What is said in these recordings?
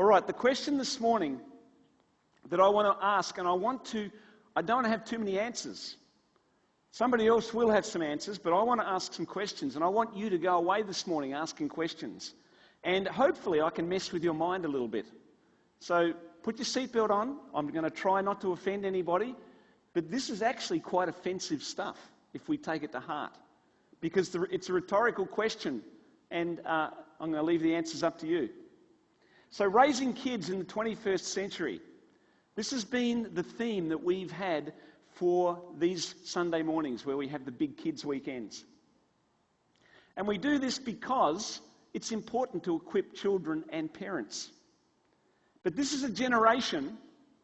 All right, the question this morning that I want to ask, and I don't want to have too many answers. Somebody else will have some answers, but I want to ask some questions, and I want you to go away this morning asking questions. And hopefully I can mess with your mind a little bit. So put your seatbelt on. I'm going to try not to offend anybody, but this is actually quite offensive stuff if we take it to heart, because it's a rhetorical question, and I'm going to leave the answers up to you. So raising kids in the 21st century, this has been the theme that we've had for these Sunday mornings where we have the big kids weekends. And we do this because it's important to equip children and parents. But this is a generation,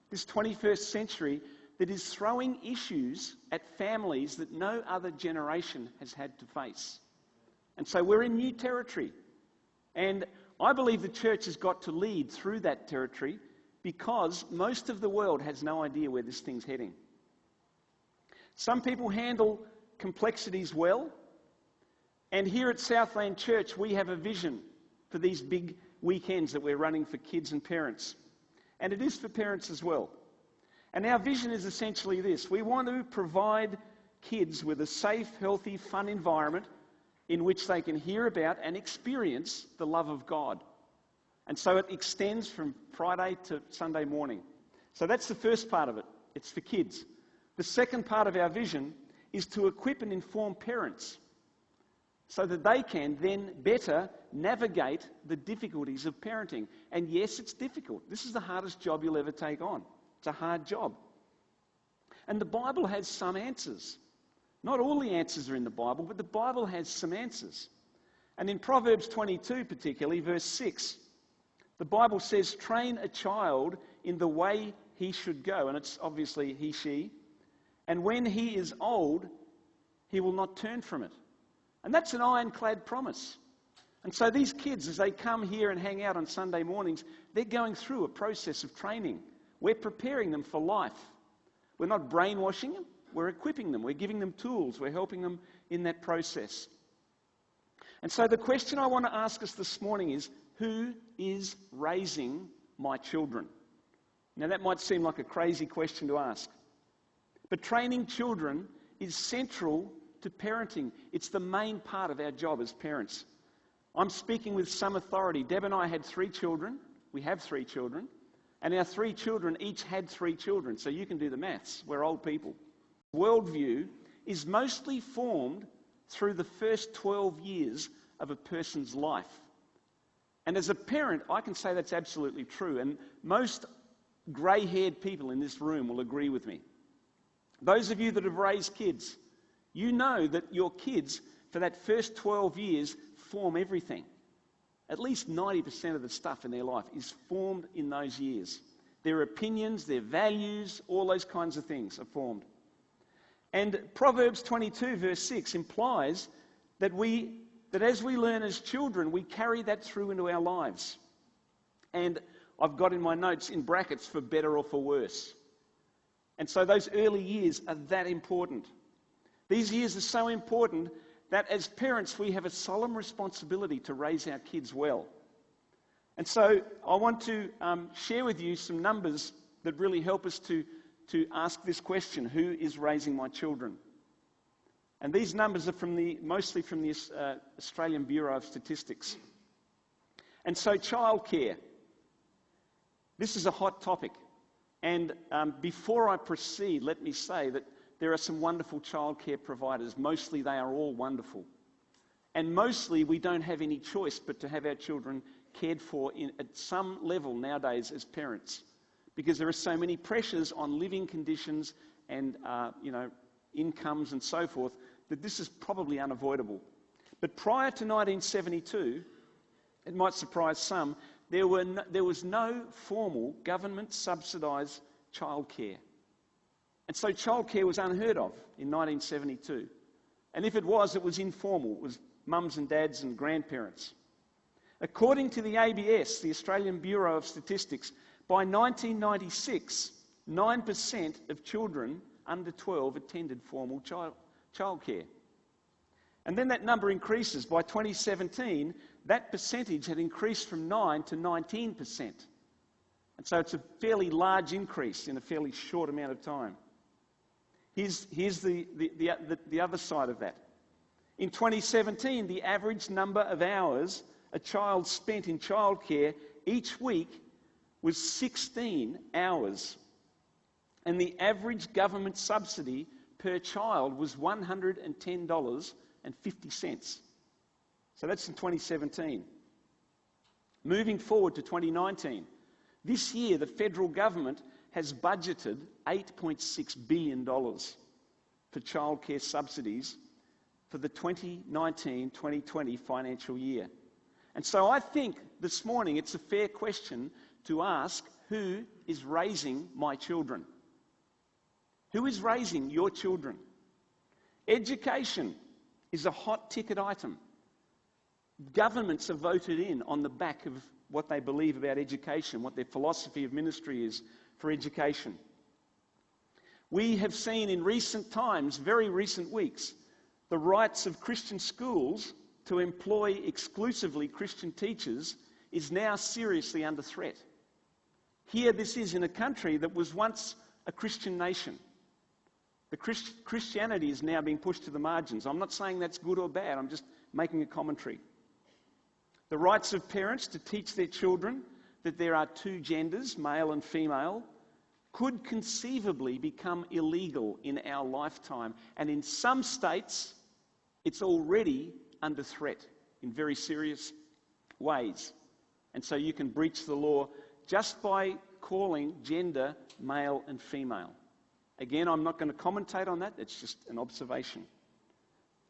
this 21st century, that is throwing issues at families that no other generation has had to face. And so we're in new territory. And I believe the church has got to lead through that territory because most of the world has no idea where this thing's heading. Some people handle complexities well, and here at Southland Church we have a vision for these big weekends that we're running for kids and parents. And it is for parents as well. And our vision is essentially this: we want to provide kids with a safe, healthy, fun environment in which they can hear about and experience the love of God. And so it extends from Friday to Sunday morning. So that's the first part of it. It's for kids. The second part of our vision is to equip and inform parents so that they can then better navigate the difficulties of parenting. And yes, it's difficult. This is the hardest job you'll ever take on. It's a hard job. And the Bible has some answers. Not all the answers are in the Bible, but the Bible has some answers. And in Proverbs 22 particularly, verse 6, the Bible says, train a child in the way he should go. And it's obviously he, she. And when he is old, he will not turn from it. And that's an ironclad promise. And so these kids, as they come here and hang out on Sunday mornings, they're going through a process of training. We're preparing them for life. We're not brainwashing them. We're equipping them. We're giving them tools. We're helping them in that process. And so the question I want to ask us this morning is, who is raising my children? Now that might seem like a crazy question to ask. But training children is central to parenting. It's the main part of our job as parents. I'm speaking with some authority. Deb and I had 3 children. We have 3 children. And our 3 children each had 3 children. So you can do the maths. We're old people. Worldview is mostly formed through the first 12 years of a person's life. And as a parent, I can say that's absolutely true. And most grey-haired people in this room will agree with me. Those of you that have raised kids, you know that your kids, for that first 12 years, form everything. At least 90% of the stuff in their life is formed in those years. Their opinions, their values, all those kinds of things are formed. And Proverbs 22 verse 6 implies that as we learn as children, we carry that through into our lives. And I've got in my notes in brackets, for better or for worse. And so those early years are that important. These years are so important that as parents we have a solemn responsibility to raise our kids well. And so I want to share with you some numbers that really help us to ask this question: who is raising my children? And these numbers are mostly from the Australian Bureau of Statistics. And so childcare. This is a hot topic. And before I proceed, let me say that there are some wonderful childcare providers. Mostly they are all wonderful. And mostly we don't have any choice but to have our children cared for at some level nowadays as parents. Because there are so many pressures on living conditions and incomes and so forth, that this is probably unavoidable. But prior to 1972, it might surprise some, there was no formal government subsidised childcare. And so childcare was unheard of in 1972. And if it was informal. It was mums and dads and grandparents. According to the ABS, the Australian Bureau of Statistics, by 1996, 9% of children under 12 attended formal childcare. And then that number increases. By 2017, that percentage had increased from 9 to 19%. And so it's a fairly large increase in a fairly short amount of time. Here's the other side of that. In 2017, the average number of hours a child spent in childcare each week was 16 hours. And the average government subsidy per child was $110.50. So that's in 2017. Moving forward to 2019, this year the federal government has budgeted $8.6 billion for childcare subsidies for the 2019-2020 financial year. And so I think this morning it's a fair question to ask, who is raising my children? Who is raising your children? Education is a hot ticket item. Governments are voted in on the back of what they believe about education, what their philosophy of ministry is for education. We have seen in recent times, very recent weeks, the rights of Christian schools to employ exclusively Christian teachers is now seriously under threat. Here this is in a country that was once a Christian nation. Christianity is now being pushed to the margins. I'm not saying that's good or bad, I'm just making a commentary. The rights of parents to teach their children that there are two genders, male and female, could conceivably become illegal in our lifetime. And in some states, it's already under threat in very serious ways. And so you can breach the law just by calling gender male and female. Again, I'm not going to commentate on that, it's just an observation.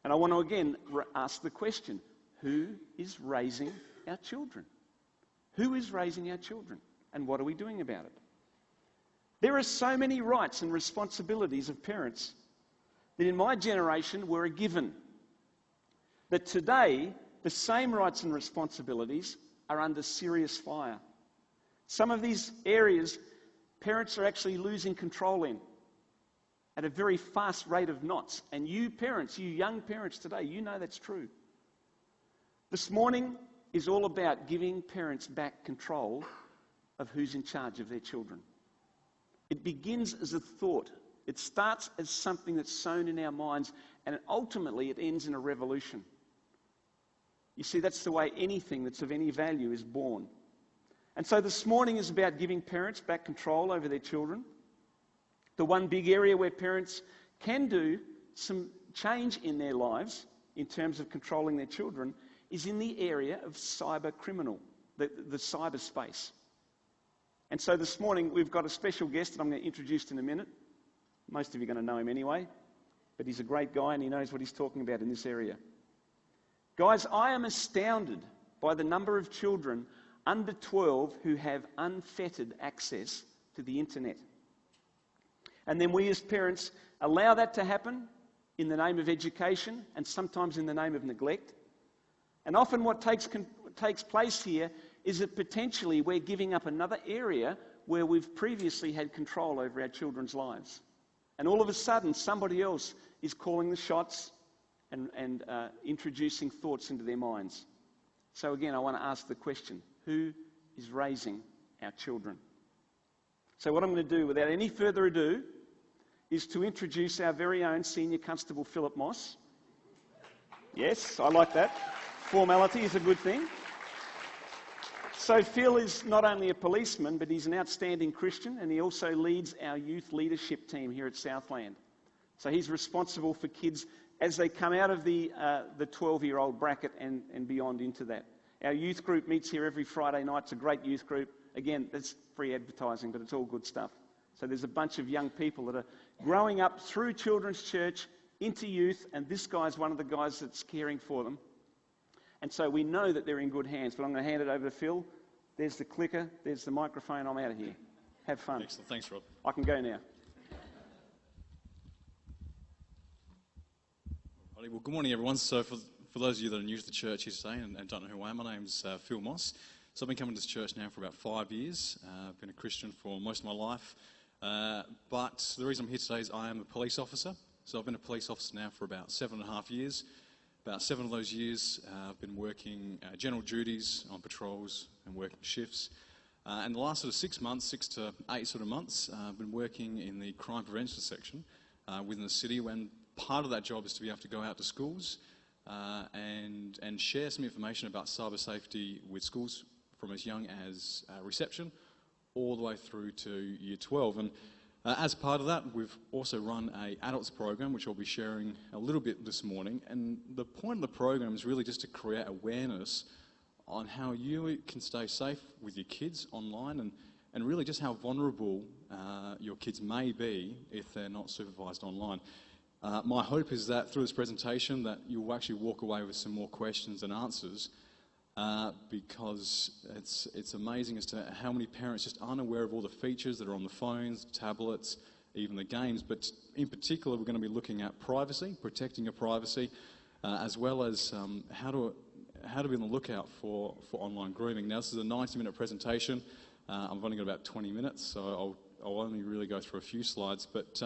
And I want to again ask the question, who is raising our children? Who is raising our children? And what are we doing about it? There are so many rights and responsibilities of parents that in my generation were a given. That today, the same rights and responsibilities are under serious fire. Some of these areas, parents are actually losing control in at a very fast rate of knots. And you parents, you young parents today, you know that's true. This morning is all about giving parents back control of who's in charge of their children. It begins as a thought. It starts as something that's sown in our minds, and ultimately it ends in a revolution. You see, that's the way anything that's of any value is born. And so this morning is about giving parents back control over their children. The one big area where parents can do some change in their lives in terms of controlling their children is in the area of cyber criminal, the cyberspace. And so this morning we've got a special guest that I'm going to introduce in a minute. Most of you are going to know him anyway, but he's a great guy and he knows what he's talking about in this area. Guys, I am astounded by the number of children under 12 who have unfettered access to the internet. And then we as parents allow that to happen in the name of education and sometimes in the name of neglect. And often what takes place here is that potentially we're giving up another area where we've previously had control over our children's lives. And all of a sudden, somebody else is calling the shots and introducing thoughts into their minds. So again, I want to ask the question, who is raising our children? So what I'm going to do, without any further ado, is to introduce our very own Senior Constable Philip Moss. Yes, I like that. Formality is a good thing. So Phil is not only a policeman, but he's an outstanding Christian, and he also leads our youth leadership team here at Southland. So he's responsible for kids as they come out of the 12-year-old bracket and beyond into that. Our youth group meets here every Friday night. It's a great youth group. Again, that's free advertising, but it's all good stuff. So there's a bunch of young people that are growing up through children's church into youth, and this guy's one of the guys that's caring for them. And so we know that they're in good hands, but I'm going to hand it over to Phil. There's the clicker, there's the microphone, I'm out of here. Have fun. Excellent, thanks Rob. I can go now. Well, good morning everyone. So for those of you that are new to the church here today and don't know who I am, my name's Phil Moss. So I've been coming to this church now for about 5 years. I've been a Christian for most of my life. But the reason I'm here today is I am a police officer. So I've been a police officer now for about 7.5 years. About 7 of those years, I've been working general duties on patrols and working shifts. And the last sort of 6 months, 6 to 8 sort of months, I've been working in the crime prevention section within the city, when part of that job is to be able to go out to schools and share some information about cyber safety with schools from as young as reception all the way through to year 12. And as part of that, we've also run an adults program, which I'll be sharing a little bit this morning. And the point of the program is really just to create awareness on how you can stay safe with your kids online, and really just how vulnerable your kids may be if they're not supervised online. My hope is that through this presentation that you'll actually walk away with some more questions and answers, because it's amazing as to how many parents just aren't aware of all the features that are on the phones, tablets, even the games. But in particular, we're going to be looking at privacy, protecting your privacy, as well as how to be on the lookout for online grooming. Now, this is a 90-minute presentation. I've only got about 20 minutes, so I'll only really go through a few slides. But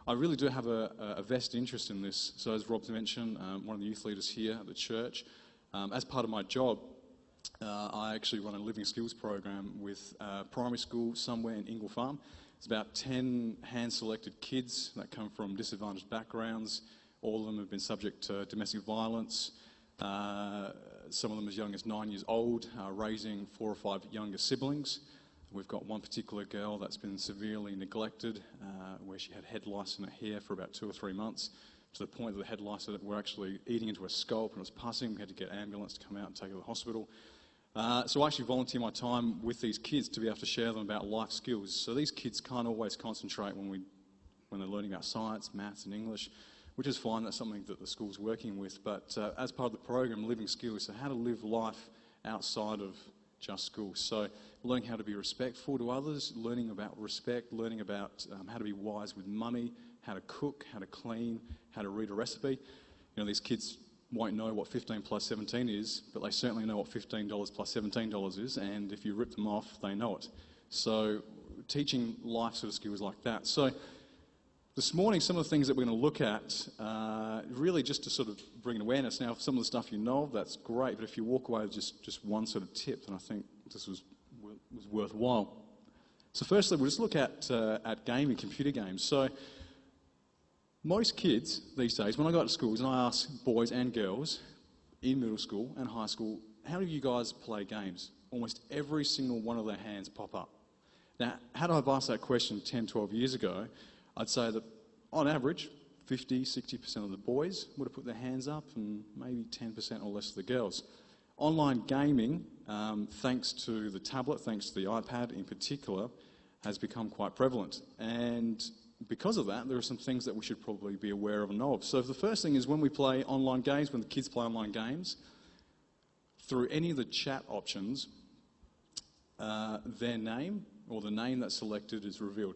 I really do have a vested interest in this. So as Rob's mentioned, one of the youth leaders here at the church, as part of my job, I actually run a living skills program with primary school somewhere in Ingle Farm. It's about 10 hand-selected kids that come from disadvantaged backgrounds. All of them have been subject to domestic violence. Some of them as young as 9 years old, raising 4 or 5 younger siblings. We've got one particular girl that's been severely neglected, where she had head lice in her hair for about 2 or 3 months, to the point that the head lice were actually eating into her scalp and it was pussing. We had to get an ambulance to come out and take her to the hospital. So I actually volunteer my time with these kids to be able to share them about life skills. So these kids can't always concentrate when they're learning about science, maths and English, which is fine. That's something that the school's working with. But as part of the program, living skills, so how to live life outside of just school. So learning how to be respectful to others, learning about respect, learning about how to be wise with money, how to cook, how to clean, how to read a recipe. You know, these kids won't know what 15 plus 17 is, but they certainly know what $15 plus $17 is, and if you rip them off, they know it. So teaching life sort of skills like that. So this morning, some of the things that we're going to look at, really just to sort of bring an awareness. Now, some of the stuff you know, that's great, but if you walk away with just one sort of tip, then I think this was worthwhile. So firstly, we'll just look at gaming, computer games. So most kids these days, when I go to schools and I ask boys and girls in middle school and high school, how do you guys play games? Almost every single one of their hands pop up. Now, had I asked that question 10, 12 years ago, I'd say that on average, 50, 60% of the boys would have put their hands up and maybe 10% or less of the girls. Online gaming, thanks to the tablet, thanks to the iPad in particular, has become quite prevalent. And because of that, there are some things that we should probably be aware of and know of. So the first thing is when we play online games, when the kids play online games, through any of the chat options, their name or the name that's selected is revealed.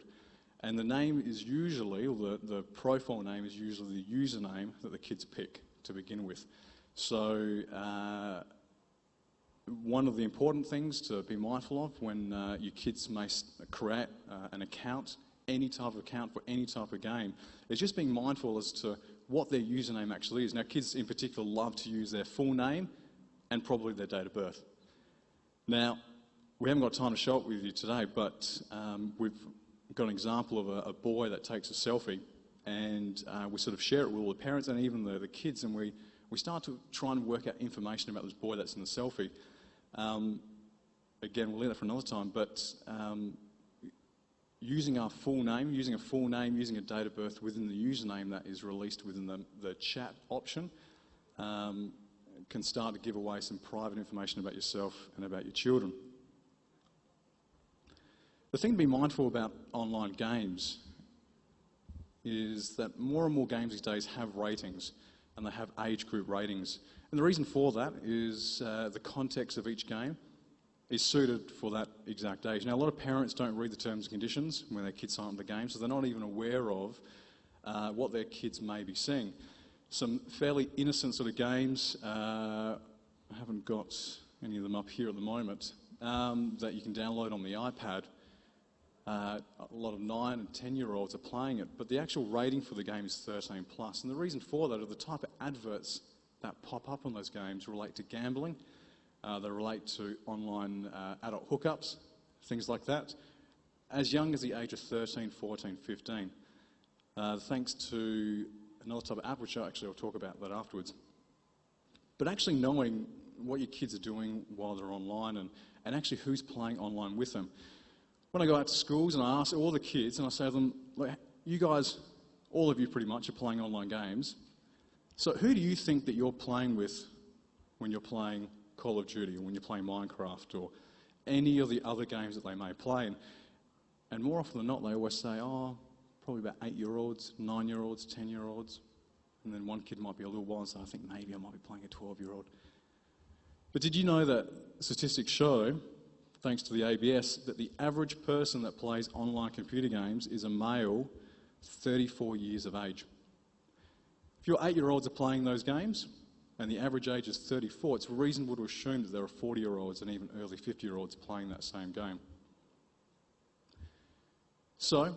And the name is usually, or the profile name is usually the username that the kids pick to begin with. So one of the important things to be mindful of when your kids may create an account, any type of account for any type of game, is just being mindful as to what their username actually is. Now, kids in particular love to use their full name and probably their date of birth. Now, we haven't got time to show it with you today, but we've got an example of a boy that takes a selfie, and we sort of share it with all the parents and even the kids, and we start to try and work out information about this boy that's in the selfie. Again, we'll leave that for another time, but using our full name, using a date of birth within the username that is released within the chat option, can start to give away some private information about yourself and about your children. The thing to be mindful about online games is that more and more games these days have ratings, and they have age group ratings. And the reason for that is the context of each game is suited for that exact age. Now, a lot of parents don't read the terms and conditions when their kids sign up the game, so they're not even aware of what their kids may be seeing. Some fairly innocent sort of games, I haven't got any of them up here at the moment, that you can download on the iPad. A lot of 9 and 10-year-olds are playing it, but the actual rating for the game is 13 plus. And the reason for that are the type of adverts that pop up on those games relate to gambling. They relate to online adult hookups. things like that, as young as the age of 13, 14, 15, thanks to another type of app, which I'll talk about that afterwards. But actually knowing what your kids are doing while they're online and actually who's playing online with them. When I go out to schools and I ask all the kids and I say to them, look, you guys, all of you pretty much are playing online games. So who do you think that you're playing with when you're playing Call of Duty or when you're playing Minecraft or any of the other games that they may play? And more often than not, they always say, oh, probably about 8-year-olds, 9-year-olds, 10-year-olds. And then one kid might be a little while and say, I think maybe I might be playing a 12-year-old. But did you know that statistics show, thanks to the ABS, that the average person that plays online computer games is a male 34 years of age? If your 8-year-olds are playing those games and the average age is 34, it's reasonable to assume that there are 40-year-olds and even early 50-year-olds playing that same game. So,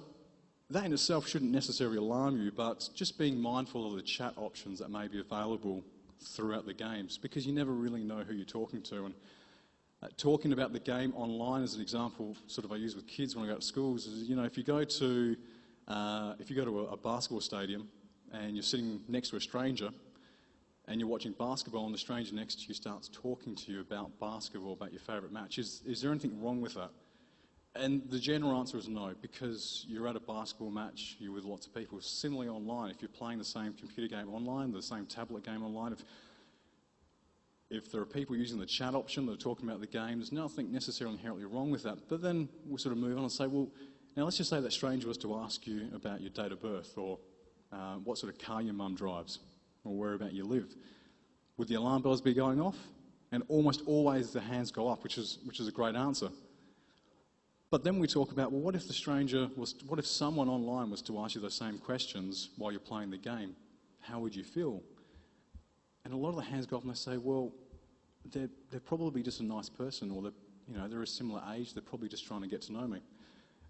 that in itself shouldn't necessarily alarm you, but just being mindful of the chat options that may be available throughout the games, because you never really know who you're talking to. And talking about the game online as an example, sort of I use with kids when I go to schools, is, you know, if you go to a basketball stadium and you're sitting next to a stranger and you're watching basketball and the stranger next to you starts talking to you about basketball, about your favourite match, is there anything wrong with that? And the general answer is no, because you're at a basketball match, you're with lots of people. Similarly online, if you're playing the same computer game online, the same tablet game online, if there are people using the chat option that are talking about the game, there's nothing necessarily inherently wrong with that. But then we'll sort of move on and say, well, now let's just say that stranger was to ask you about your date of birth or what sort of car your mum drives or whereabout you live. Would the alarm bells be going off? And almost always the hands go up, which is a great answer. But then we talk about, well, what if someone online was to ask you those same questions while you're playing the game? How would you feel? And a lot of the hands go up and they say, well, they're probably just a nice person, or they're a similar age, they're probably just trying to get to know me.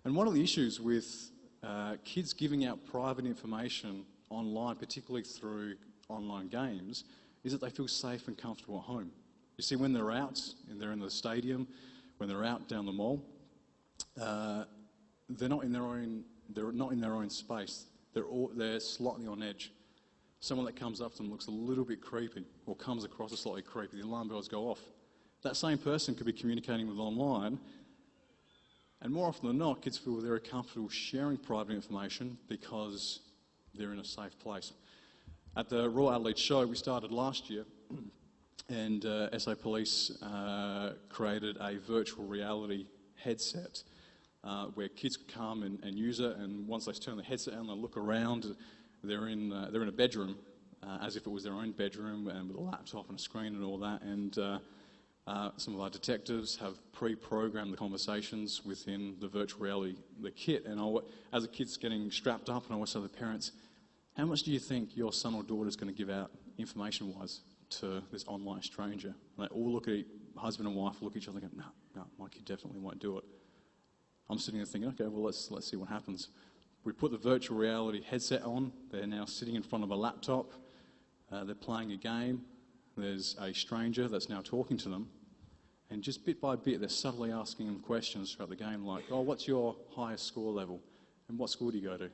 And one of the issues with kids giving out private information online, particularly through online games, is that they feel safe and comfortable at home. You see, when they're out and they're in the stadium, when they're out down the mall, they're not in their own space. They're slightly on edge. Someone that comes up to them looks a little bit creepy or comes across as slightly creepy, the alarm bells go off. That same person could be communicating with online, and more often than not, kids feel very comfortable sharing private information because they're in a safe place. At the Royal Adelaide Show, we started last year, and SA Police created a virtual reality headset where kids could come and use it, and once they turn the headset on, they look around. They're in a bedroom, as if it was their own bedroom, and with a laptop and a screen and all that. And some of our detectives have pre-programmed the conversations within the virtual reality, the kit. And as the kid's getting strapped up, and I always say to the parents, how much do you think your son or daughter is going to give out information-wise to this online stranger? And they all look at husband and wife, look at each other and go, no, my kid definitely won't do it. I'm sitting there thinking, okay, well, let's see what happens. We put the virtual reality headset on. They're now sitting in front of a laptop. They're playing a game. There's a stranger that's now talking to them. And just bit by bit, they're subtly asking them questions throughout the game like, oh, what's your highest score level? And what school do you go to?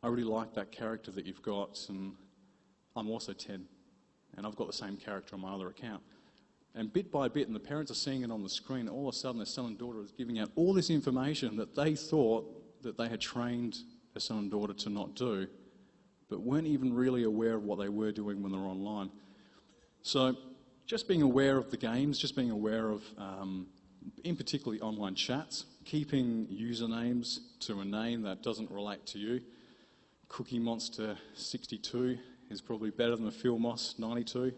I really like that character that you've got, and I'm also 10. And I've got the same character on my other account. And bit by bit, and the parents are seeing it on the screen, all of a sudden their son and daughter is giving out all this information that they thought that they had trained their son and daughter to not do, but weren't even really aware of what they were doing when they were online. So just being aware of the games, just being aware of, in particularly online chats, keeping usernames to a name that doesn't relate to you. Cookie Monster 62 is probably better than the Phil Moss 92.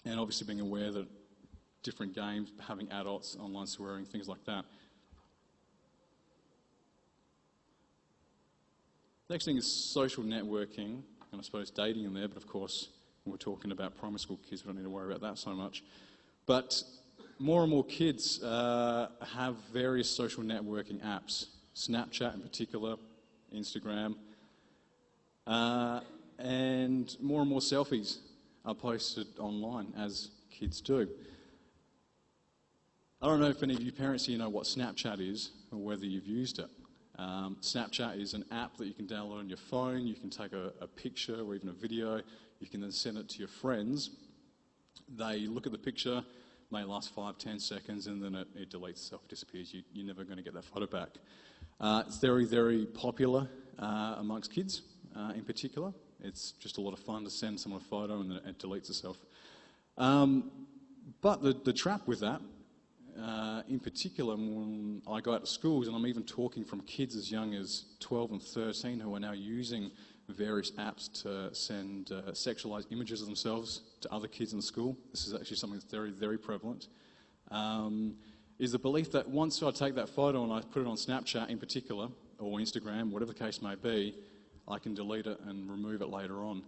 And obviously being aware that different games, having adults, online swearing, things like that. Next thing is social networking, and I suppose dating in there, but of course, when we're talking about primary school kids, we don't need to worry about that so much. But more and more kids have various social networking apps, Snapchat in particular, Instagram, and more selfies are posted online, as kids do. I don't know if any of you parents here know what Snapchat is or whether you've used it. Snapchat is an app that you can download on your phone. You can take a picture or even a video. You can then send it to your friends. They look at the picture, may last 5-10 seconds, and then it deletes itself, disappears. You're never going to get that photo back. It's very, very popular amongst kids in particular. It's just a lot of fun to send someone a photo and then it deletes itself. But the trap with that, in particular, when I go out to schools, and I'm even talking from kids as young as 12 and 13 who are now using various apps to send sexualized images of themselves to other kids in school. This is actually something that's very, very prevalent. Is the belief that once I take that photo and I put it on Snapchat in particular, or Instagram, whatever the case may be, I can delete it and remove it later on.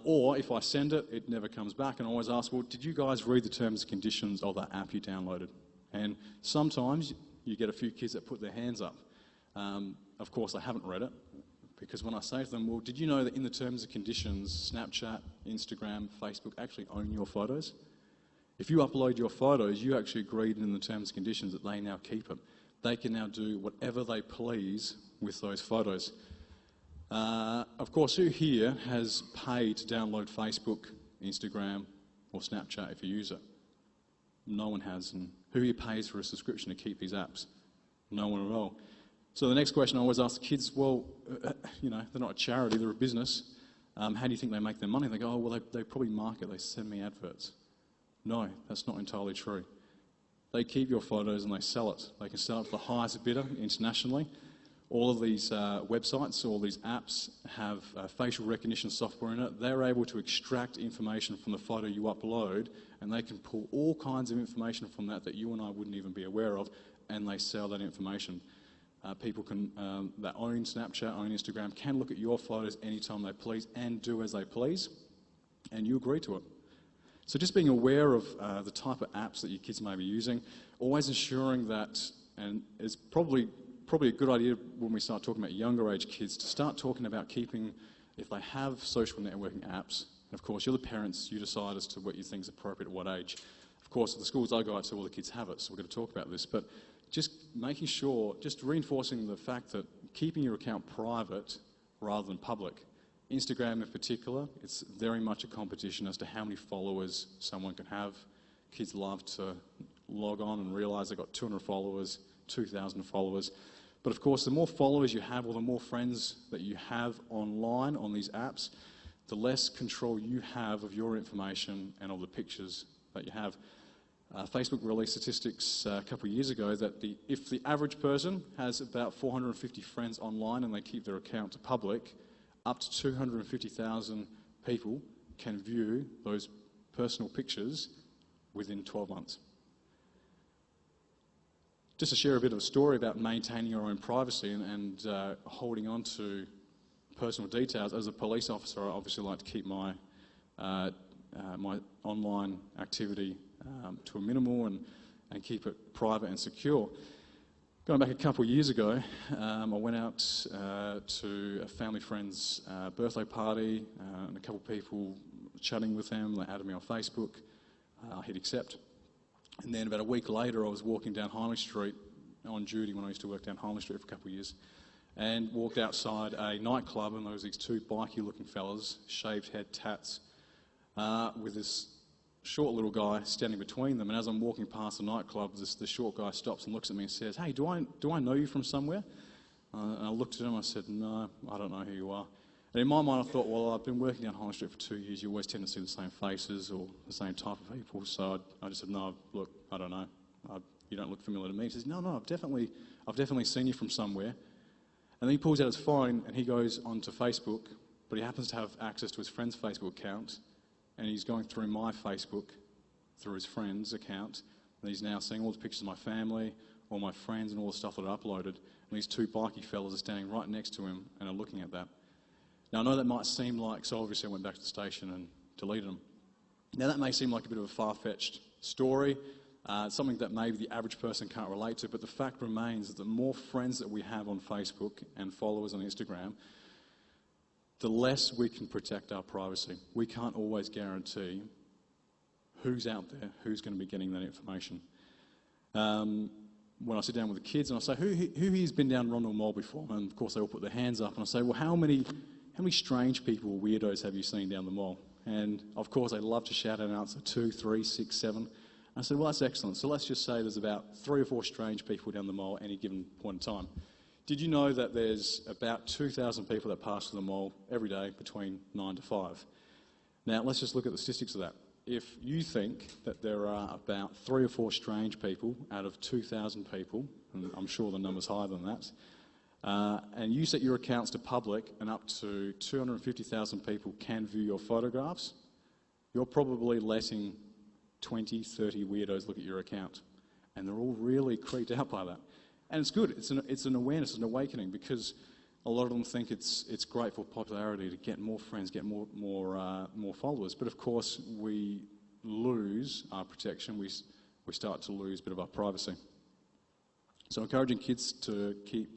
Or if I send it, it never comes back. And I always ask, well, did you guys read the terms and conditions of that app you downloaded? And sometimes you get a few kids that put their hands up. Of course, they haven't read it, because when I say to them, well, did you know that in the terms and conditions, Snapchat, Instagram, Facebook actually own your photos? If you upload your photos, you actually agreed in the terms and conditions that they now keep them. They can now do whatever they please with those photos. Of course, who here has paid to download Facebook, Instagram, or Snapchat if you use it? No one has. And who here pays for a subscription to keep these apps? No one at all. So the next question I always ask the kids, well, they're not a charity, they're a business. How do you think they make their money? They go, oh, well, they probably market, they send me adverts. No, that's not entirely true. They keep your photos and they sell it. They can sell it to the highest bidder internationally. All of these websites, all these apps have facial recognition software in it. They're able to extract information from the photo you upload, and they can pull all kinds of information from that you and I wouldn't even be aware of, and they sell that information. People that own Snapchat, own Instagram, can look at your photos anytime they please and do as they please, and you agree to it. So just being aware of the type of apps that your kids may be using, always ensuring that, and it's probably a good idea when we start talking about younger age kids to start talking about keeping, if they have social networking apps, and of course you're the parents, you decide as to what you think is appropriate at what age. Of course, at the schools I go out to, all the kids have it, so we're going to talk about this, but just making sure, just reinforcing the fact that keeping your account private rather than public. Instagram in particular, it's very much a competition as to how many followers someone can have. Kids love to log on and realise they've got 200 followers, 2,000 followers. But of course, the more followers you have, or the more friends that you have online on these apps, the less control you have of your information and of the pictures that you have. Facebook released statistics a couple of years ago that if the average person has about 450 friends online and they keep their account to public, up to 250,000 people can view those personal pictures within 12 months. Just to share a bit of a story about maintaining your own privacy and holding on to personal details. As a police officer, I obviously like to keep my online activity to a minimal and keep it private and secure. Going back a couple of years ago, I went out to a family friend's birthday party and a couple of people chatting with them. They added me on Facebook. I hit accept. And then about a week later, I was walking down Heinrich Street on duty when I used to work down Heinrich Street for a couple of years, and walked outside a nightclub, and there was these two bikey-looking fellas, shaved head, tats, with this short little guy standing between them. And as I'm walking past the nightclub, the short guy stops and looks at me and says, "Hey, do I know you from somewhere?" And I looked at him and I said, "No, I don't know who you are." And in my mind, I thought, well, I've been working down Heinrich Street for 2 years. You always tend to see the same faces or the same type of people. So I just said, "No, look, I don't know. You don't look familiar to me." He says, "No, I've definitely seen you from somewhere." And then he pulls out his phone and he goes onto Facebook, but he happens to have access to his friend's Facebook account, and he's going through my Facebook through his friend's account, and he's now seeing all the pictures of my family, all my friends, and all the stuff that I uploaded. And these two bikey fellas are standing right next to him and are looking at that. Now, I know that might seem like, so obviously I went back to the station and deleted them. Now, that may seem like a bit of a far-fetched story, something that maybe the average person can't relate to, but the fact remains that the more friends that we have on Facebook and followers on Instagram, the less we can protect our privacy. We can't always guarantee who's out there, who's going to be getting that information. when I sit down with the kids and I say, who here's been down Rondell Mall before? And of course they all put their hands up and I say, well, how many strange people or weirdos have you seen down the mall? And of course they love to shout out an answer, 2, 3, 6, 7. I said, well, that's excellent. So let's just say there's about 3 or 4 strange people down the mall at any given point in time. Did you know that there's about 2,000 people that pass through the mall every day between 9 to 5? Now, let's just look at the statistics of that. If you think that there are about 3 or 4 strange people out of 2,000 people, and I'm sure the number's higher than that, and you set your accounts to public and up to 250,000 people can view your photographs, you're probably letting 20, 30 weirdos look at your account. And they're all really creeped out by that. And it's good. It's an awareness, an awakening, because a lot of them think it's great for popularity to get more friends, get more followers. But of course, we lose our protection. We start to lose a bit of our privacy. So encouraging kids to keep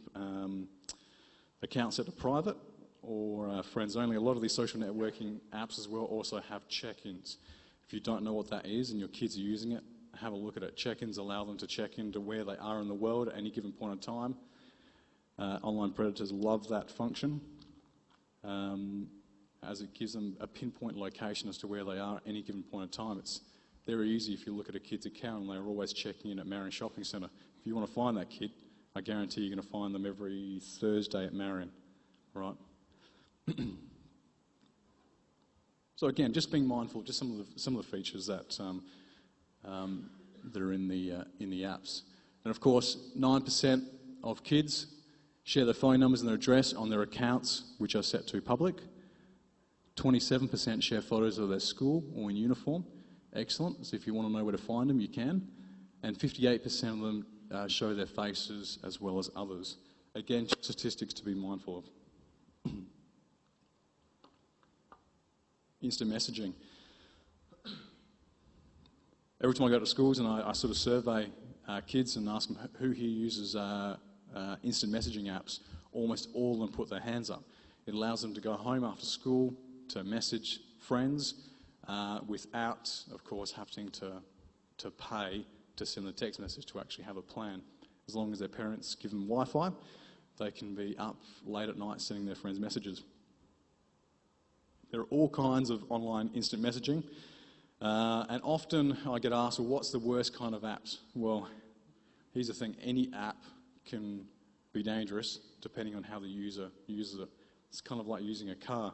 accounts set to private or friends only. A lot of these social networking apps as well also have check-ins. If you don't know what that is and your kids are using it, have a look at it. Check-ins allow them to check into where they are in the world at any given point in time. Online predators love that function as it gives them a pinpoint location as to where they are at any given point in time. It's very easy if you look at a kid's account and they're always checking in at Marion Shopping Centre. If you want to find that kid, I guarantee you're going to find them every Thursday at Marion, right? So again, just being mindful, just some of the features that are in the apps. And of course, 9% of kids share their phone numbers and their address on their accounts, which are set to public. 27% share photos of their school or in uniform. Excellent. So if you want to know where to find them, you can. And 58% of them show their faces as well as others. Again, statistics to be mindful of. Instant messaging. Every time I go to schools and I sort of survey kids and ask them who here uses instant messaging apps, almost all of them put their hands up. It allows them to go home after school to message friends without, of course, having to pay to send the text message to actually have a plan. As long as their parents give them Wi-Fi, they can be up late at night sending their friends messages. There are all kinds of online instant messaging. And often I get asked, well, what's the worst kind of apps? Well, here's the thing. Any app can be dangerous depending on how the user uses it. It's kind of like using a car.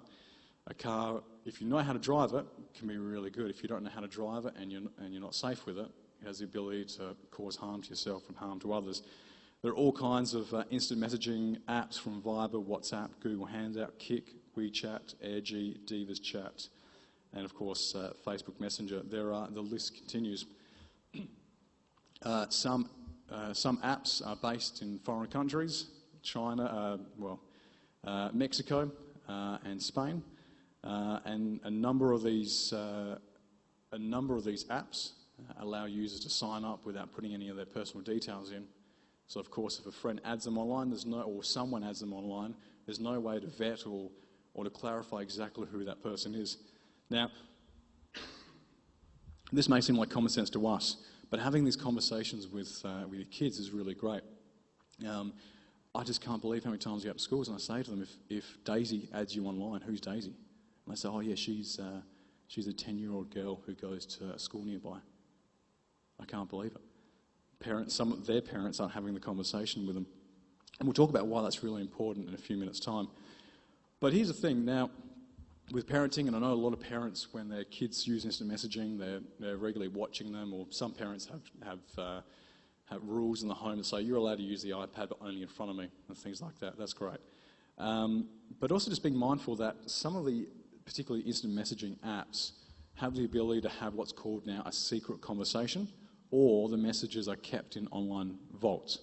A car, if you know how to drive it, can be really good. If you don't know how to drive it and you're not safe with it, it has the ability to cause harm to yourself and harm to others. There are all kinds of instant messaging apps from Viber, WhatsApp, Google Hangout, Kik, WeChat, Airg, Divas Chat, and of course Facebook Messenger. The list continues. Some apps are based in foreign countries, China, Mexico, and Spain, and a number of these apps allow users to sign up without putting any of their personal details in. So of course, if a friend adds them online, or someone adds them online, there's no way to vet or to clarify exactly who that person is. Now, this may seem like common sense to us, but having these conversations with your kids is really great. I just can't believe how many times we go to schools and I say to them, if Daisy adds you online, who's Daisy? And they say, oh yeah, she's a 10-year-old girl who goes to a school nearby. I can't believe it. Some of their parents aren't having the conversation with them. And we'll talk about why that's really important in a few minutes' time. But here's the thing. Now, with parenting, and I know a lot of parents, when their kids use instant messaging, they're regularly watching them, or some parents have rules in the home that say you're allowed to use the iPad but only in front of me and things like that. That's great. But also just being mindful that some of the particularly instant messaging apps have the ability to have what's called now a secret conversation, or the messages are kept in online vaults.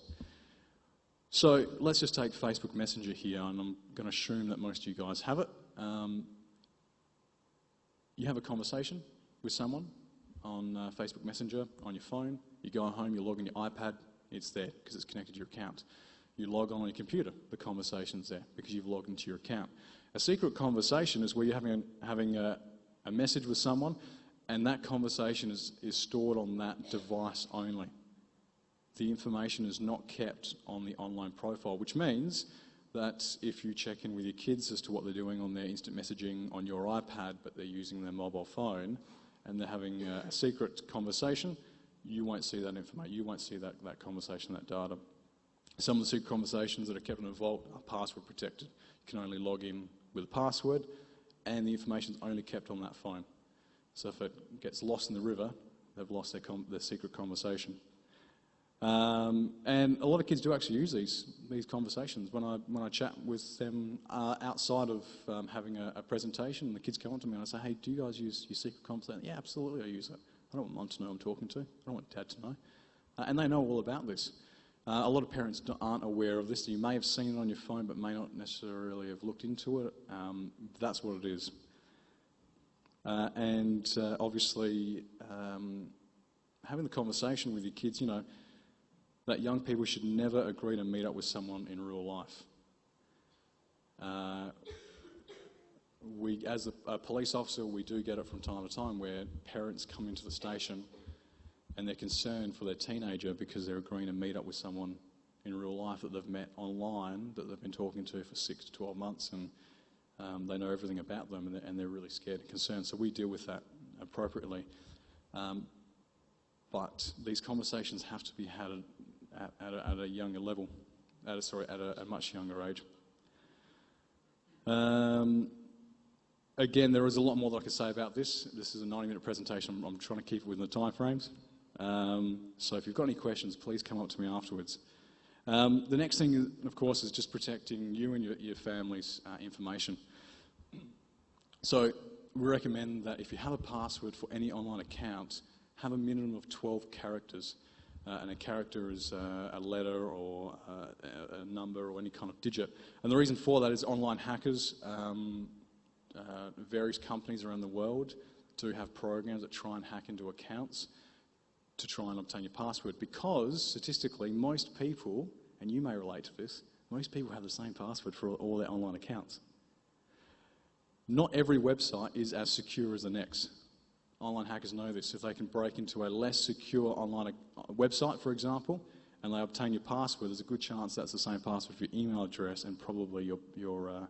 So let's just take Facebook Messenger here, and I'm going to assume that most of you guys have it. You have a conversation with someone on Facebook Messenger on your phone. You go home, you log on your iPad, it's there because it's connected to your account. You log on your computer, the conversation's there because you've logged into your account. A secret conversation is where you're having a message with someone, and that conversation is stored on that device only. the information is not kept on the online profile, which means that if you check in with your kids as to what they're doing on their instant messaging on your iPad, but they're using their mobile phone and they're having a secret conversation, you won't see that information. You won't see that conversation, that data. Some of the secret conversations that are kept in a vault are password protected. You can only log in with a password, and the information is only kept on that phone. So if it gets lost in the river, they've lost their secret conversation. And a lot of kids do actually use these conversations. When I chat with them outside of having a presentation, the kids come up to me and I say, "Hey, do you guys use your secret conversation?" "Yeah, absolutely, I use it. I don't want Mum to know I'm talking to. I don't want Dad to know." And they know all about this. A lot of parents aren't aware of this. You may have seen it on your phone, but may not necessarily have looked into it. That's what it is. Obviously, having the conversation with your kids, that young people should never agree to meet up with someone in real life. As a police officer, we do get it from time to time where parents come into the station and they're concerned for their teenager because they're agreeing to meet up with someone in real life that they've met online, that they've been talking to for 6 to 12 months, and they know everything about them, and they're really scared and concerned. So we deal with that appropriately. But these conversations have to be had at a younger level, at a much younger age. Again, there is a lot more that I could say about this. This is a 90-minute presentation. I'm trying to keep it within the time frames. So if you've got any questions, please come up to me afterwards. The next thing, of course, is just protecting you and your family's information. So we recommend that if you have a password for any online account, have a minimum of 12 characters. And a character is a letter or a number or any kind of digit. And the reason for that is online hackers, various companies around the world do have programs that try and hack into accounts to try and obtain your password, because statistically most people, and you may relate to this, most people have the same password for all their online accounts. Not every website is as secure as the next. Online hackers know this. If they can break into a less secure online website, for example, and they obtain your password, there's a good chance that's the same password for your email address and probably your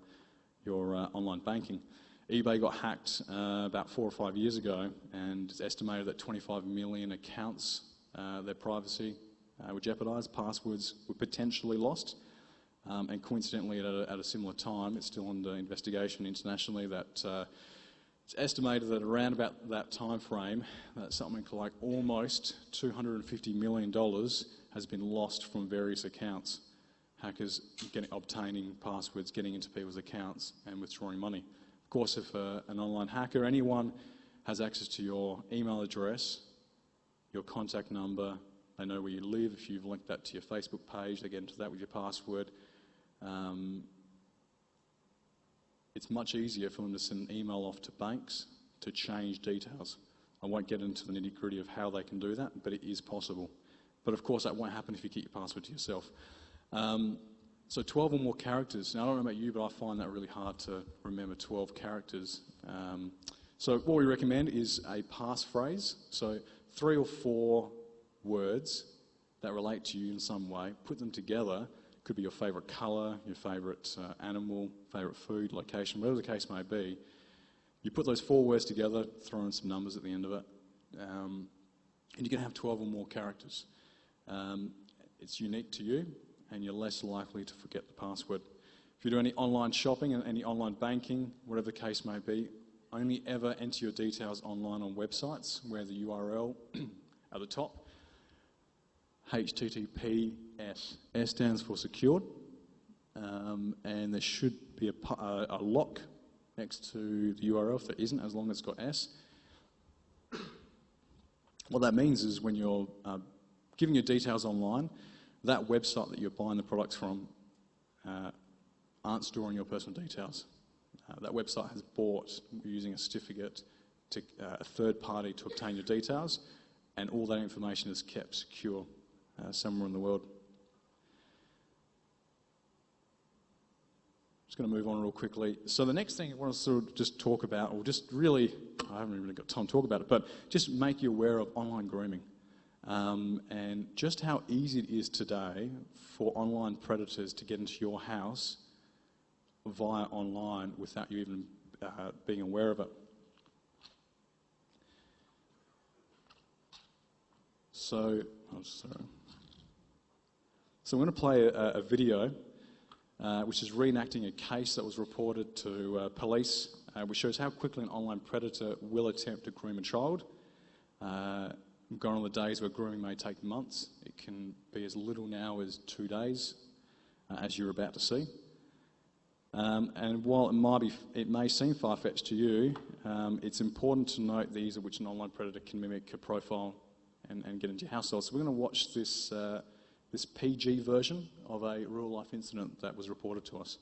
online banking. eBay got hacked about 4 or 5 years ago, and it's estimated that 25 million accounts, their privacy were jeopardised, passwords were potentially lost. And coincidentally, at a similar time, it's still under investigation internationally, that it's estimated that around about that time frame, that something like almost $250 million has been lost from various accounts. Hackers obtaining passwords, getting into people's accounts and withdrawing money. Of course, if an online hacker, anyone, has access to your email address, your contact number, they know where you live. If you've linked that to your Facebook page, they get into that with your password. It's much easier for them to send an email off to banks to change details. I won't get into the nitty-gritty of how they can do that, but it is possible. But of course, that won't happen if you keep your password to yourself. So 12 or more characters. Now, I don't know about you, but I find that really hard to remember 12 characters. So what we recommend is a passphrase. So 3 or 4 words that relate to you in some way. Put them together. Could be your favourite colour, your favourite animal, favourite food, location, whatever the case may be. You put those 4 words together, throw in some numbers at the end of it, and you can have 12 or more characters. It's unique to you, and you're less likely to forget the password. If you do any online shopping and any online banking, whatever the case may be, only ever enter your details online on websites where the URL at the top, HTTPS. S stands for secured, and there should be a lock next to the URL if there isn't, as long as it's got S. What that means is when you're giving your details online, that website that you're buying the products from aren't storing your personal details. That website has bought, using a certificate, to a third party to obtain your details, and all that information is kept secure somewhere in the world. Just going to move on real quickly. So the next thing I want to sort of just talk about, or just really, I haven't really got time to talk about it, but just make you aware of online grooming. and just how easy it is today for online predators to get into your house via online without you even being aware of it. So I'm going to play a video which is reenacting a case that was reported to police, which shows how quickly an online predator will attempt to groom a child. Gone are the days where grooming may take months. It can be as little now as 2 days, as you're about to see. And while it may seem far-fetched to you, it's important to note the ease at which an online predator can mimic a profile and get into your household. So we're going to watch this PG version of a real-life incident that was reported to us.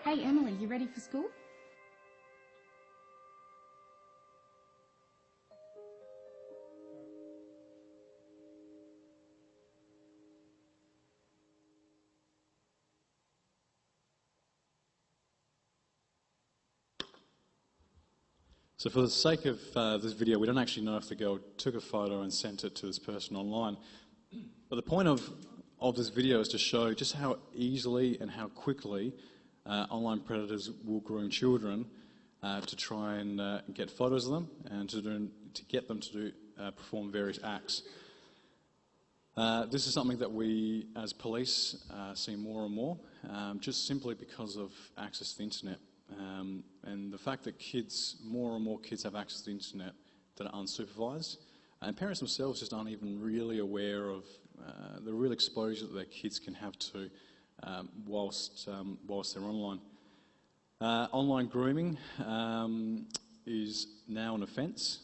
Hey Emily, you ready for school? So for the sake of this video, we don't actually know if the girl took a photo and sent it to this person online. But the point of this video is to show just how easily and how quickly online predators will groom children to try and get photos of them and to get them to perform various acts. This is something that we, as police, see more and more, just simply because of access to the internet. And the fact that more and more kids have access to the internet that are unsupervised, and parents themselves just aren't even really aware of the real exposure that their kids can have to whilst they're online. Online grooming is now an offence,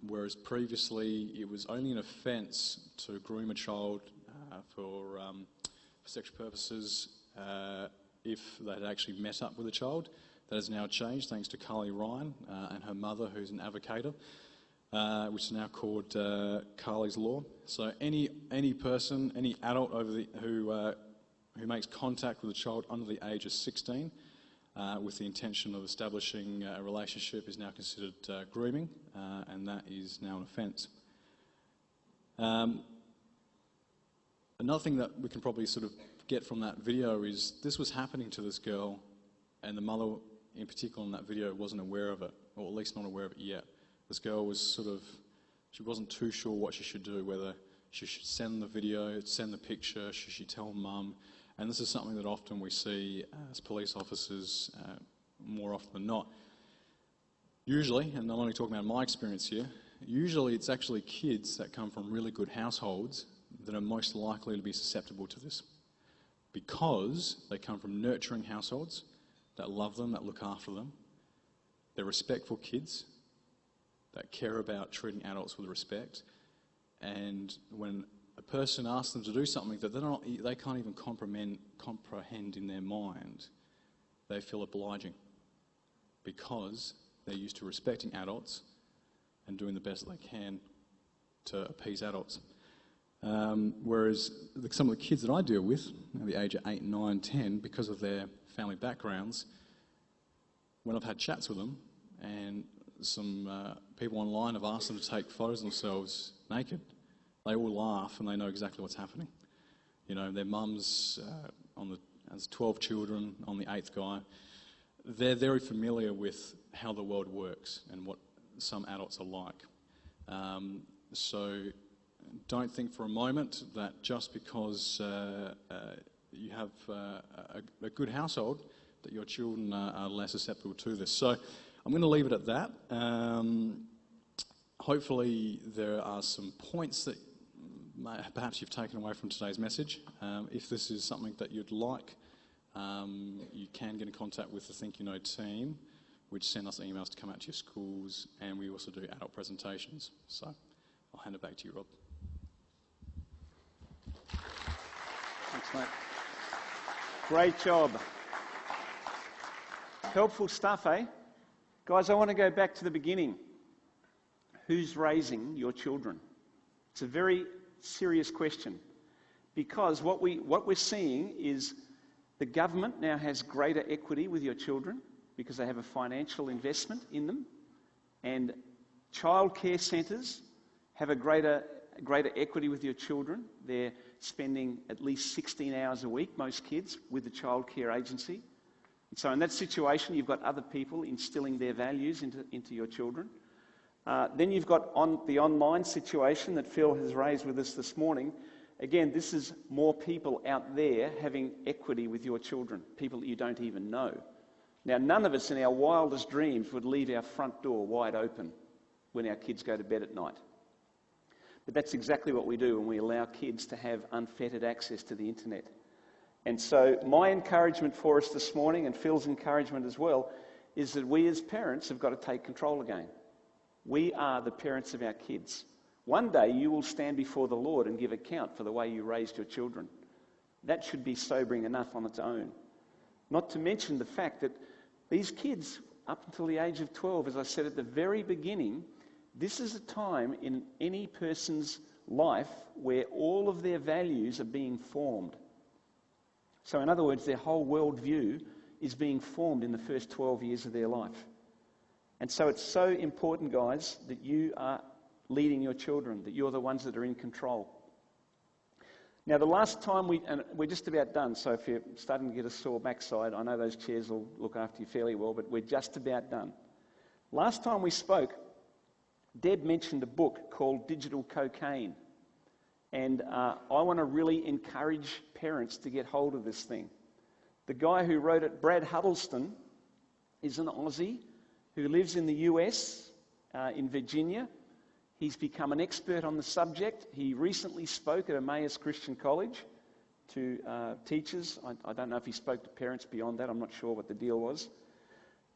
whereas previously it was only an offence to groom a child for sexual purposes if they had actually met up with a child. That has now changed thanks to Carly Ryan and her mother, who's an avocator, which is now called Carly's Law. So any person, any adult who makes contact with a child under the age of 16 with the intention of establishing a relationship is now considered grooming, and that is now an offence. Another thing that we can probably sort of get from that video is this was happening to this girl, and the mother in particular in that video wasn't aware of it, or at least not aware of it yet. This girl was she wasn't too sure what she should do, whether she should send the video, send the picture, should she tell mum. And this is something that often we see as police officers more often than not. Usually, and I'm only talking about my experience here, usually it's actually kids that come from really good households that are most likely to be susceptible to this, because they come from nurturing households that love them, that look after them. They're respectful kids that care about treating adults with respect. And when a person asks them to do something that they can't even comprehend in their mind, they feel obliging because they're used to respecting adults and doing the best they can to appease adults. Whereas some of the kids that I deal with, at the age of 8, 9, 10, because of their family backgrounds, when I've had chats with them and some people online have asked them to take photos of themselves naked, they all laugh and they know exactly what's happening. You know, their mums has 12 children, on the 8th guy. They're very familiar with how the world works and what some adults are like. So don't think for a moment that just because you have a good household that your children are less susceptible to this. So I'm going to leave it at that. Hopefully there are some points that perhaps you've taken away from today's message. If this is something that you'd like, you can get in contact with the Think You Know team, which send us emails to come out to your schools, and we also do adult presentations. So I'll hand it back to you, Rob. Thanks, mate. Great job. Helpful stuff, eh? Guys, I want to go back to the beginning. Who's raising your children? It's a very serious question, because what we're seeing is the government now has greater equity with your children because they have a financial investment in them, and childcare centres have a greater equity with your children. They're spending at least 16 hours a week, most kids, with the childcare agency. And so in that situation, you've got other people instilling their values into your children. Then you've got the online situation that Phil has raised with us this morning. Again, this is more people out there having equity with your children, people that you don't even know. Now, none of us in our wildest dreams would leave our front door wide open when our kids go to bed at night. But that's exactly what we do when we allow kids to have unfettered access to the internet. And so my encouragement for us this morning, and Phil's encouragement as well, is that we as parents have got to take control again. We are the parents of our kids. One day you will stand before the Lord and give account for the way you raised your children. That should be sobering enough on its own. Not to mention the fact that these kids, up until the age of 12, as I said at the very beginning, this is a time in any person's life where all of their values are being formed. So in other words, their whole worldview is being formed in the first 12 years of their life. And so it's so important, guys, that you are leading your children, that you're the ones that are in control. Now, the last time and we're just about done, so if you're starting to get a sore backside, I know those chairs will look after you fairly well, but we're just about done. Last time we spoke, Deb mentioned a book called Digital Cocaine. And I want to really encourage parents to get hold of this thing. The guy who wrote it, Brad Huddleston, is an Aussie who lives in the US, in Virginia. He's become an expert on the subject. He recently spoke at Emmaus Christian College to teachers. I don't know if he spoke to parents beyond that. I'm not sure what the deal was.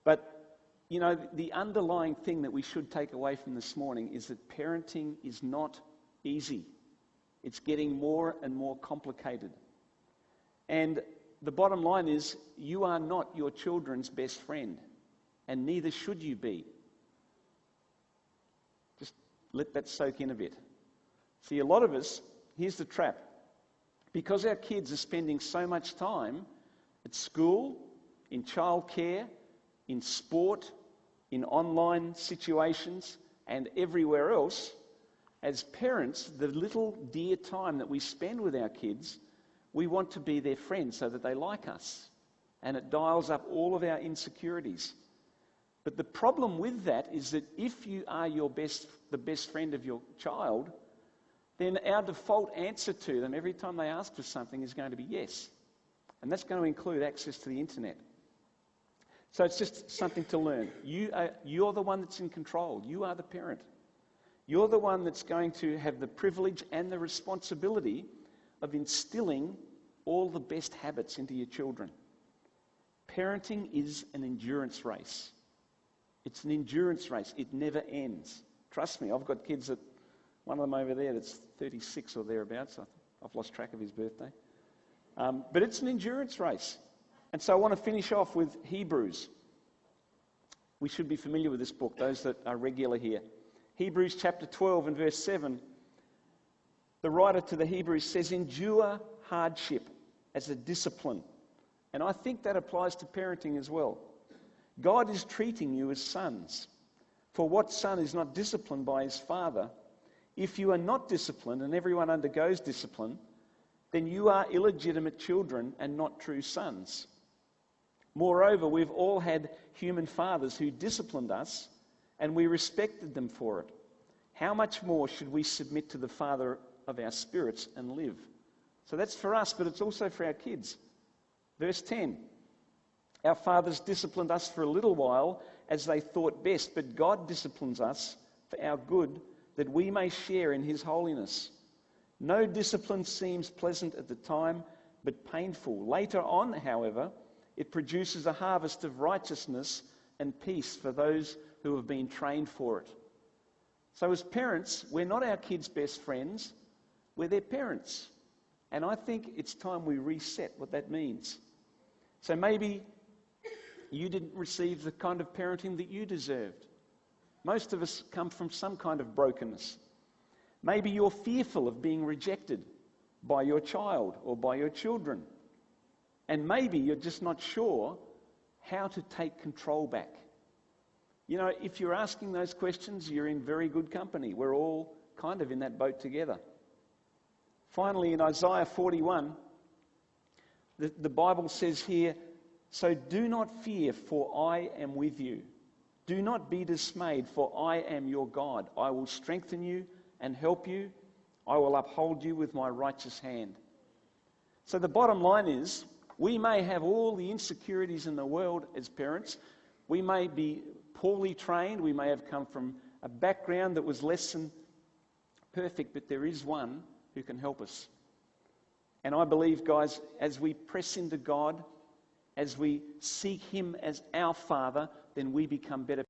But, you know, the underlying thing that we should take away from this morning is that parenting is not easy. It's getting more and more complicated. And the bottom line is, you are not your children's best friend, and neither should you be. Just let that soak in a bit. See, a lot of us, here's the trap. Because our kids are spending so much time at school, in childcare, in sport, in online situations, and everywhere else, as parents, the little dear time that we spend with our kids, we want to be their friend so that they like us. And it dials up all of our insecurities. But the problem with that is that if you are the best friend of your child, then our default answer to them every time they ask for something is going to be yes. And that's going to include access to the internet. So it's just something to learn. You're the one that's in control. You are the parent. You're the one that's going to have the privilege and the responsibility of instilling all the best habits into your children. Parenting is an endurance race. It's an endurance race. It never ends. Trust me, I've got kids that, one of them over there that's 36 or thereabouts. I've lost track of his birthday. But it's an endurance race. And so I want to finish off with Hebrews. We should be familiar with this book, those that are regular here. Hebrews chapter 12 and verse 7. The writer to the Hebrews says, endure hardship as a discipline. And I think that applies to parenting as well. God is treating you as sons. For what son is not disciplined by his father? If you are not disciplined, and everyone undergoes discipline, then you are illegitimate children and not true sons. Moreover, we've all had human fathers who disciplined us, and we respected them for it. How much more should we submit to the Father of our spirits and live? So that's for us, but it's also for our kids. Verse 10. Our fathers disciplined us for a little while as they thought best, but God disciplines us for our good, that we may share in his holiness. No discipline seems pleasant at the time, but painful. Later on, however, it produces a harvest of righteousness and peace for those who have been trained for it. So as parents, we're not our kids' best friends, we're their parents. And I think it's time we reset what that means. So maybe you didn't receive the kind of parenting that you deserved. Most of us come from some kind of brokenness. Maybe you're fearful of being rejected by your child or by your children. And maybe you're just not sure how to take control back. You know, if you're asking those questions, you're in very good company. We're all kind of in that boat together. Finally, in Isaiah 41, the Bible says here, so do not fear, for I am with you. Do not be dismayed, for I am your God. I will strengthen you and help you. I will uphold you with my righteous hand. So the bottom line is, we may have all the insecurities in the world as parents. We may be poorly trained. We may have come from a background that was less than perfect, but there is one who can help us. And I believe, guys, as we press into God, as we seek him as our Father, then we become better